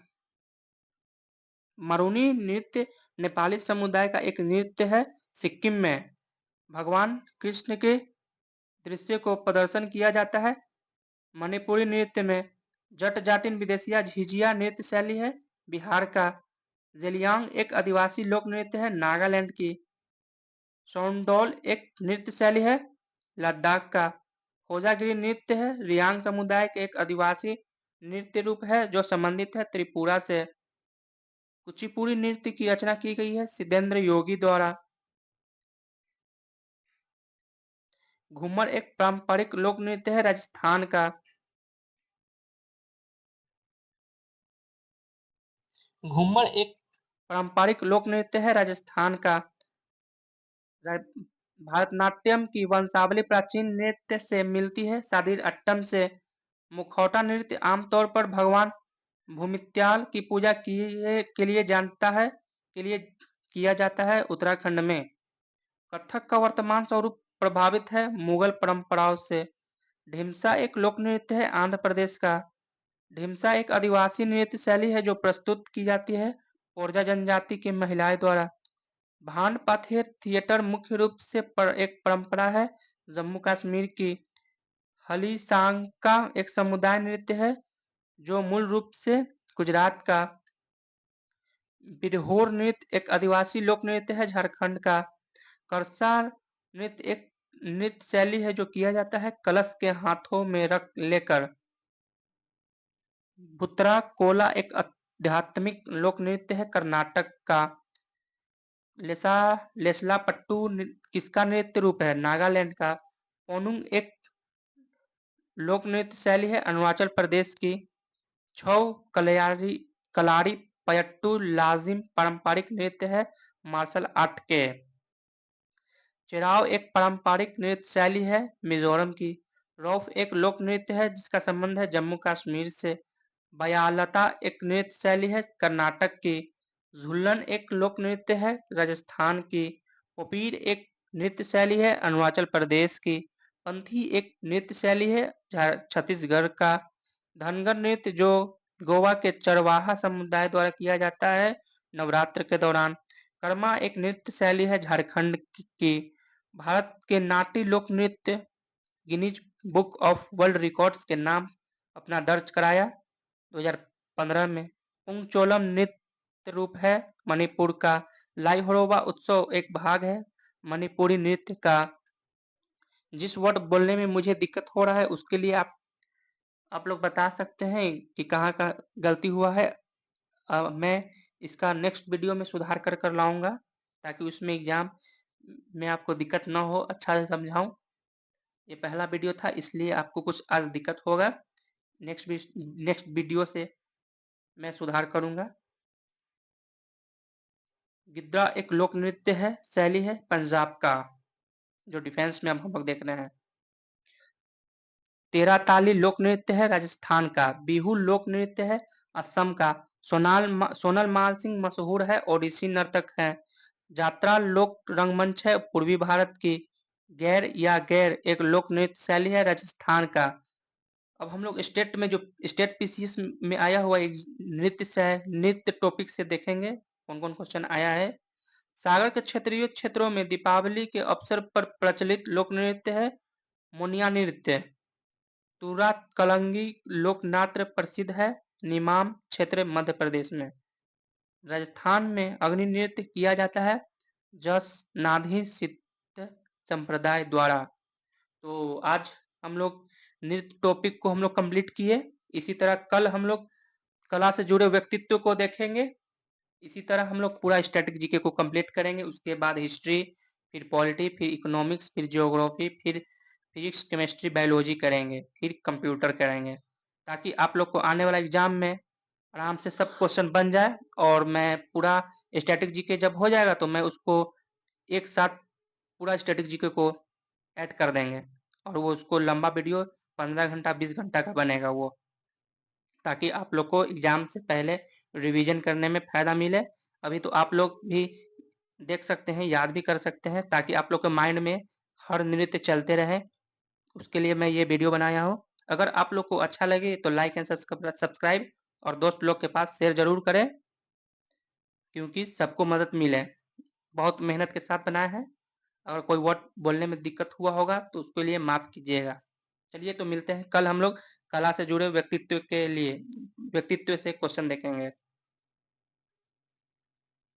मारूनी नृत्य नेपाली समुदाय का एक नृत्य है सिक्किम में। भगवान कृष्ण के दृश्य को प्रदर्शन किया जाता है मणिपुरी नृत्य में। जट जाटिन विदेशिया झिझिया नृत्य शैली है बिहार का। जेलियांग एक आदिवासी लोक नृत्य है नागालैंड की। सोंडोल एक नृत्य शैली है लद्दाख का। खोजागिरी नृत्य है रियांग समुदाय के एक आदिवासी नृत्य रूप है जो संबंधित है त्रिपुरा से। कुचिपुड़ी नृत्य की रचना की गई है सिद्धेंद्र योगी द्वारा। घूमर एक पारंपरिक लोक नृत्य है राजस्थान का। घूमर एक पारंपरिक लोक नृत्य है राजस्थान का। भारतनाट्यम की वंशावली प्राचीन नृत्य से मिलती है सादिर अट्टम से। मुखौटा नृत्य आमतौर पर भगवान भूमित्याल की पूजा के लिए किया जाता है उत्तराखंड में। कथक का वर्तमान स्वरूप प्रभावित है मुगल परंपराओं से। ढिमसा एक लोक नृत्य है आंध्र प्रदेश का। ढिमसा एक आदिवासी नृत्य शैली है जो प्रस्तुत की जाती है ओरजा जनजाति की महिलाएं द्वारा। भांड पाथेर थिएटर मुख्य रूप से एक परंपरा है जम्मू कश्मीर की। हलीसांका एक समुदाय नृत्य है जो मूल रूप से गुजरात का। बिरहोर नृत्य एक आदिवासी लोक नृत्य है झारखंड का। करसा नृत्य एक नृत्य शैली है जो किया जाता है कलश के हाथों में रख लेकर। बुत्रा कोला एक आध्यात्मिक लोक नृत्य है कर्नाटक का। लेसला पट्टू किसका नृत्य रूप है? नागालैंड का। ओनुंग एक लोक नृत्य शैली है अरुणाचल प्रदेश की। छौ कलारी पयट्टू लाजिम पारंपरिक नृत्य है मार्शल आर्ट के। चेराव एक पारंपरिक नृत्य शैली है मिजोरम की। रौफ एक लोक नृत्य है जिसका संबंध है जम्मू कश्मीर से। बयालता एक नृत्य शैली है कर्नाटक की। झुल्लन एक लोक नृत्य है राजस्थान की। पोपीर एक नृत्य शैली है अरुणाचल प्रदेश की। पंथी एक नृत्य शैली है छत्तीसगढ़ का। धनगर नृत्य जो गोवा के चरवाहा समुदाय द्वारा किया जाता है नवरात्र के दौरान। कर्मा एक नृत्य शैली है झारखंड की। भारत के नाटी लोक नृत्य Guinness book of world records के नाम अपना दर्ज कराया 2015 में। पुंगचोलम नृत्य रूप है मणिपुर का। लाइहोरोबा उत्सव एक भाग है मणिपुरी नृत्य का। जिस वर्ड बोलने में मुझे दिक्कत हो रहा है उसके लिए आप लोग बता सकते हैं कि कहाँ का गलती हुआ है। मैं इसका नेक्स्ट वीडियो में सुधार कर लाऊंगा ताकि उसमें एग्जाम में आपको दिक्कत ना हो, अच्छा से समझाऊं। ये पहला वीडियो था इसलिए आपको कुछ आज दिक्कत होगा। नेक्स्ट वीडियो से मैं सुधार करूंगा। गिद्दा एक लोक नृत्य है शैली है पंजाब का जो डिफेंस में अब हम लोग देख रहे हैं। तेरा ताली लोक नृत्य है राजस्थान का। बिहू लोक नृत्य है असम का। सोनल मान सिंह मशहूर है ओडिसी नर्तक है। जात्रा लोक रंगमंच है पूर्वी भारत की। गैर या गैर एक लोक नृत्य शैली है राजस्थान का। अब हम लोग स्टेट में जो स्टेट पीसीएस में आया हुआ एक नृत्य टॉपिक से देखेंगे कौन कौन क्वेश्चन आया है। सागर के क्षेत्रीय क्षेत्रों में दीपावली के अवसर पर प्रचलित लोक नृत्य है मोनिया नृत्य। तुरा कलंगी लोक नाट्य प्रसिद्ध है निमाम क्षेत्र मध्य प्रदेश में। राजस्थान में अग्नि नृत्य किया जाता है जस नाधी सिद्ध संप्रदाय द्वारा। तो आज हम लोग नृत्य टॉपिक को हम लोग कंप्लीट किए। इसी तरह कल हम लोग कला से जुड़े व्यक्तित्व को देखेंगे। इसी तरह हम लोग पूरा स्टैटिक जीके को कंप्लीट करेंगे। उसके बाद हिस्ट्री, फिर पॉलिटी, फिर इकोनॉमिक्स, फिर ज्योग्राफी, फिर फिजिक्स, केमिस्ट्री, बायोलॉजी करेंगे, फिर कंप्यूटर करेंगे, ताकि आप लोग को आने वाला एग्जाम में आराम से सब क्वेश्चन बन जाए। और मैं पूरा स्टैटिक जीके जब हो जाएगा तो मैं उसको एक साथ पूरा स्टैटिक जीके को ऐड कर देंगे, और वो उसको लंबा वीडियो 15 घंटा 20 घंटा का बनेगा वो, ताकि आप लोग को एग्जाम से पहले रिवीजन करने में फ़ायदा मिले। अभी तो आप लोग भी देख सकते हैं, याद भी कर सकते हैं, ताकि आप लोग के माइंड में हर नृत्य चलते रहे। उसके लिए मैं ये वीडियो बनाया हूँ। अगर आप लोग को अच्छा लगे तो लाइक एंड सब्सक्राइब और दोस्त लोग के पास शेयर ज़रूर करें, क्योंकि सबको मदद मिले। बहुत मेहनत के साथ बनाया है। अगर कोई वर्ड बोलने में दिक्कत हुआ होगा तो उसके लिए माफ़ कीजिएगा। चलिए तो मिलते हैं कल हम लोग कला से जुड़े व्यक्तित्व से क्वेश्चन देखेंगे।